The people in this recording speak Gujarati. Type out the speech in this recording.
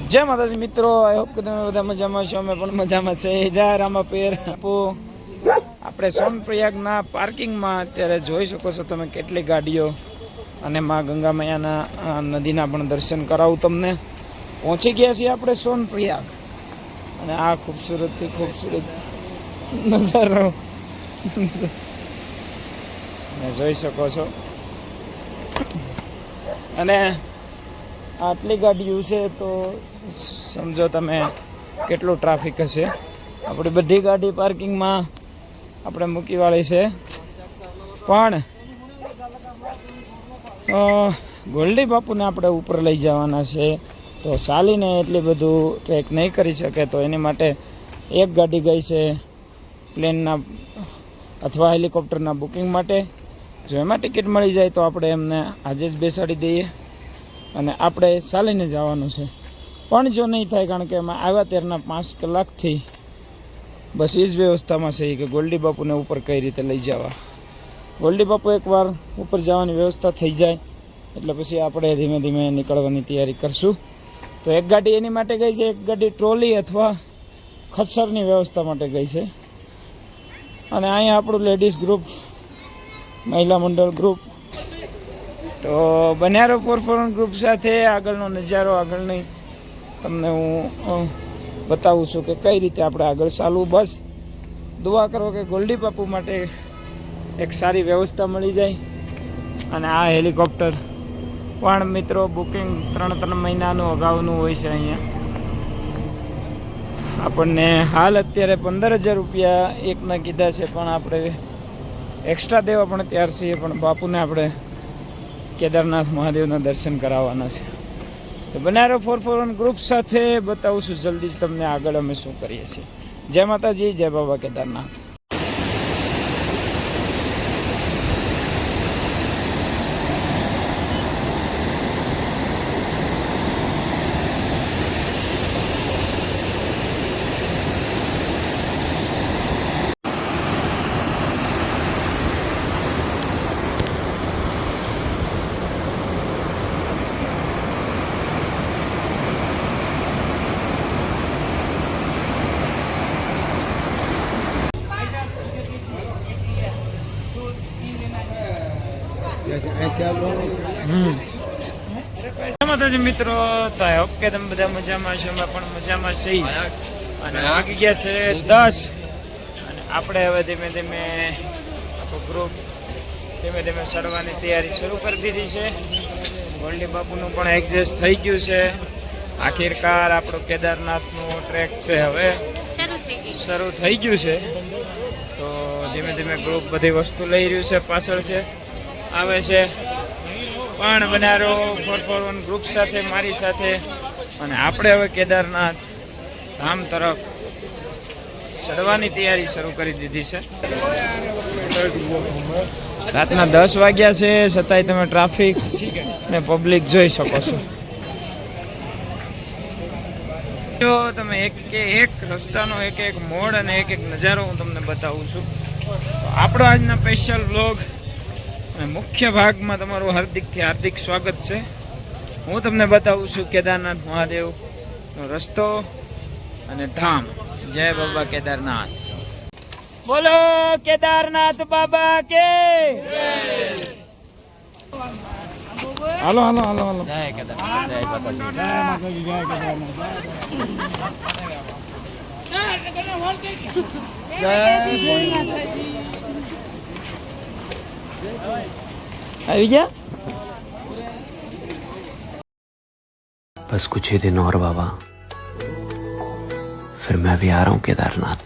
જય માતાજી મિત્રો, આઈ હોપ કે તમે બધા મજામાં છો. અમે પણ મજામાં છે. જય રામાપીર. આપણે સોનપ્રયાગના પાર્કિંગમાં અત્યારે જોઈ શકો છો તમે કેટલી ગાડીઓ, અને માં ગંગા મૈયાના નદીના પણ દર્શન કરાવું તમને. પહોંચી ગયા છીએ આપણે સોનપ્રયાગ, અને આ ખૂબસૂરતથી ખૂબસૂરત નજારો જોઈ શકો છો. અને આટલી ગાડીઓ છે તો સમજો તમે કેટલું ટ્રાફિક હશે. આપણી બધી ગાડી પાર્કિંગમાં આપણે મૂકી વાળી છે, પણ ગોલ્ડી બાપુને આપણે ઉપર લઈ જવાના છે, તો ચાલીને એટલી બધું ટ્રેક નહીં કરી શકે. તો એની માટે એક ગાડી ગઈ છે પ્લેનના અથવા હેલિકોપ્ટરના બુકિંગ માટે. જો એમાં ટિકિટ મળી જાય તો આપણે એમને આજે જ બેસાડી દઈએ, અને આપણે ચાલીને જવાનું છે. પણ જો નહીં થાય, કારણ કે એમાં આવ્યા ત્યારના 5 કલાકથી બસ એ જ વ્યવસ્થામાં છે કે ગોલ્ડી બાપુને ઉપર કઈ રીતે લઈ જવા. ગોલ્ડી બાપુ એકવાર ઉપર જવાની વ્યવસ્થા થઈ જાય એટલે પછી આપણે ધીમે ધીમે નીકળવાની તૈયારી કરશું. તો એક ગાડી એની માટે ગઈ છે, એક ગાડી ટ્રોલી અથવા ખચ્ચરની વ્યવસ્થા માટે ગઈ છે. અને અહીંયા આપણું લેડીઝ ગ્રુપ, મહિલા મંડળ ગ્રુપ, તો બન્યારો 441 ગ્રુપ સાથે આગળનો નજારો, આગળની તમને હું બતાવું છું કે કઈ રીતે આપણે આગળ ચાલવું. બસ દુઆ કરો કે ગોલ્ડી બાપુ માટે એક સારી વ્યવસ્થા મળી જાય. અને આ હેલિકોપ્ટર પણ મિત્રો બુકિંગ 3 મહિનાનું અગાઉનું હોય છે. અહીંયા આપણને હાલ અત્યારે 15,000 રૂપિયા એકના કીધા છે, પણ આપણે એક્સ્ટ્રા દેવા પણ તૈયાર છીએ. પણ બાપુને આપણે કેદારનાથ મહાદેવના દર્શન કરાવવાના છે. તો બનારો 441 ગ્રુપ સાથે બતાવું છું જલ્દી જ તમને આગળ અમે શું કરીએ છીએ. જય માતાજી, જય બાબા કેદારનાથ. મિત્રો, ઓકે તમે બધા મજામાં છો, અમે પણ મજામાં છીએ. અને વાગી ગયા છે 10, અને આપણે હવે ધીમે ધીમે આપણું ગ્રુપ ધીમે ધીમે ચડવાની તૈયારી શરૂ કરી દીધી છે. ગોલ્ડી બાપુનું પણ એડજસ્ટ થઈ ગયું છે. આખિરકાર આપણું કેદારનાથનું ટ્રેક છે હવે શરૂ થઈ ગયું છે. તો ધીમે ધીમે ગ્રુપ બધી વસ્તુ લઈ રહ્યું છે, પાછળ છે આવે છે. પણ બનારો 441 ગ્રુપ સાથે, મારી સાથે, અને આપણે હવે કેદારનાથ ધામ તરફ ચડવાની તૈયારી શરૂ કરી દીધી છે. રાતના 10 વાગ્યા છે, છતાંય તમે ટ્રાફિક અને પબ્લિક જોઈ શકો છો. જો તમે એક રસ્તાનો એક મોડ અને એક નજારો હું તમને બતાવું છું. આપણો આજના સ્પેશિયલ વ્લોગ અને મુખ્ય ભાગમાં તમારું હાર્દિકથી હાર્દિક સ્વાગત છે. હું તમને બતાવું છું કેદારનાથ મહાદેવનો રસ્તો અને ધામ. જય બાબા કેદારનાથ. બોલો કેદારનાથ બાબા કે. હાલો હાલો હાલો હાલો. જય કેદારનાથ, જય માતાજી, જય માતાજી, જય કેદારનાથ. આવી ગયા. बस कुछ ही दिन और बाबा, फिर मैं भी आ रहा हूँ केदारनाथ.